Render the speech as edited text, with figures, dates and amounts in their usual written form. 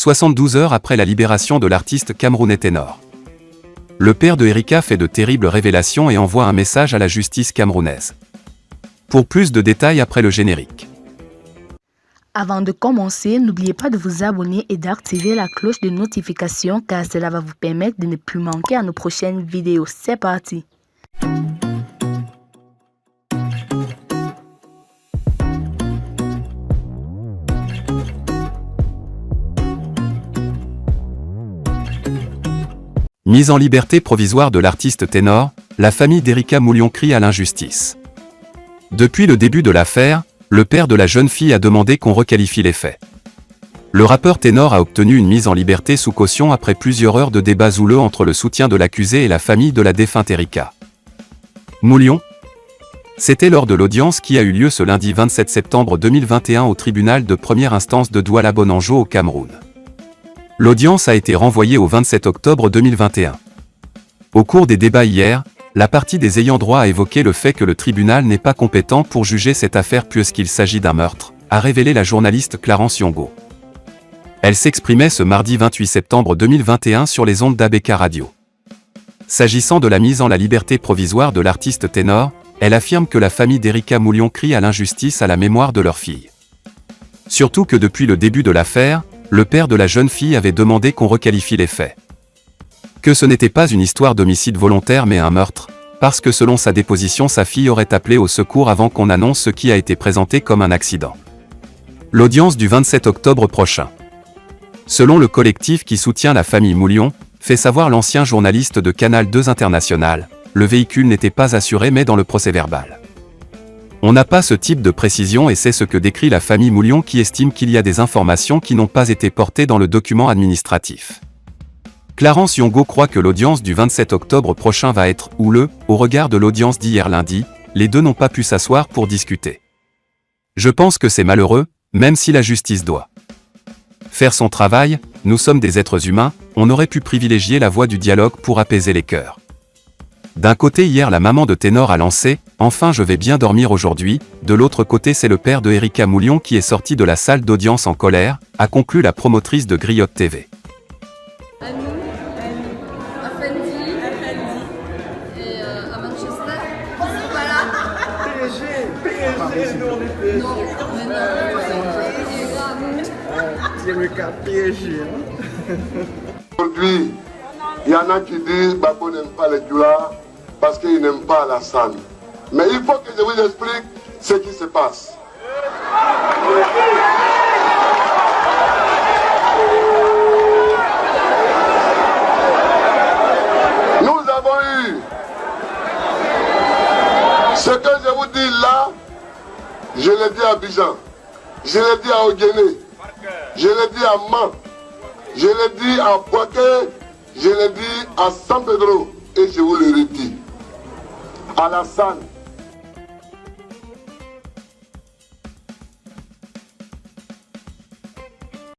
72 heures après la libération de l'artiste camerounais Ténor. Le père de Erika fait de terribles révélations et envoie un message à la justice camerounaise. Pour plus de détails après le générique. Avant de commencer, n'oubliez pas de vous abonner et d'activer la cloche de notification car cela va vous permettre de ne plus manquer à nos prochaines vidéos. C'est parti! Mise en liberté provisoire de l'artiste Ténor, la famille d'Erika Moulion crie à l'injustice. Depuis le début de l'affaire, le père de la jeune fille a demandé qu'on requalifie les faits. Le rappeur Ténor a obtenu une mise en liberté sous caution après plusieurs heures de débats houleux entre le soutien de l'accusé et la famille de la défunte Erika Moulion. C'était lors de l'audience qui a eu lieu ce lundi 27 septembre 2021 au tribunal de première instance de Douala-Bonanjo au Cameroun. L'audience a été renvoyée au 27 octobre 2021. Au cours des débats hier, la partie des ayants droit a évoqué le fait que le tribunal n'est pas compétent pour juger cette affaire puisqu'il s'agit d'un meurtre, a révélé la journaliste Clarence Yongo. Elle s'exprimait ce mardi 28 septembre 2021 sur les ondes d'ABK Radio. S'agissant de la mise en la liberté provisoire de l'artiste Ténor, elle affirme que la famille d'Erika Moulion crie à l'injustice à la mémoire de leur fille. Surtout que depuis le début de l'affaire, le père de la jeune fille avait demandé qu'on requalifie les faits. Que ce n'était pas une histoire d'homicide volontaire mais un meurtre, parce que selon sa déposition sa fille aurait appelé au secours avant qu'on annonce ce qui a été présenté comme un accident. L'audience du 27 octobre prochain. Selon le collectif qui soutient la famille Moulion, fait savoir l'ancien journaliste de Canal 2 International, le véhicule n'était pas assuré mais dans le procès-verbal. On n'a pas ce type de précision et c'est ce que décrit la famille Moulion qui estime qu'il y a des informations qui n'ont pas été portées dans le document administratif. Clarence Yongo croit que l'audience du 27 octobre prochain va être houleux, au regard de l'audience d'hier lundi, les deux n'ont pas pu s'asseoir pour discuter. Je pense que c'est malheureux, même si la justice doit faire son travail, nous sommes des êtres humains, on aurait pu privilégier la voie du dialogue pour apaiser les cœurs. D'un côté hier la maman de Ténor a lancé « Enfin je vais bien dormir aujourd'hui », de l'autre côté c'est le père de Erika Moulion qui est sorti de la salle d'audience en colère, a conclu la promotrice de Griotte TV. Et à Manchester, ils sont pas là. PSG, nous on est PSG. Non, c'est le cas PSG. Aujourd'hui, il y en a qui disent Babo n'aime pas les doulars parce qu'il n'aime pas Alassane. Mais il faut que je vous explique ce qui se passe. Nous avons eu ce que je vous dis là, je l'ai dit à Abidjan, je l'ai dit à Oguéné, je l'ai dit à Man, je l'ai dit à Boaké, je l'ai dit à San Pedro et je vous le redis. Alassane